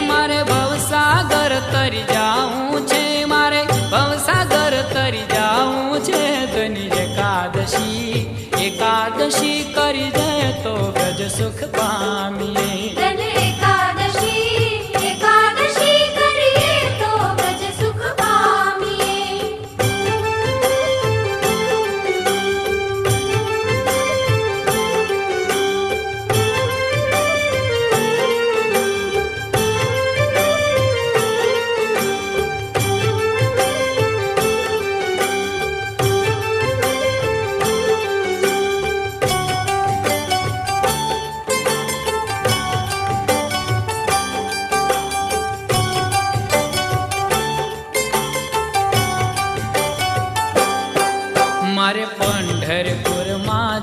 मारे भवसागर तरी जाऊं छे, मारे भवसागर तरी जाऊं छे। धनी एकादशी एकादशी करी जाए तो गज सुख पामीए। धन एकादशी एकादशी करिए तो गज सुख पामीए। मारे पंढरपुर मां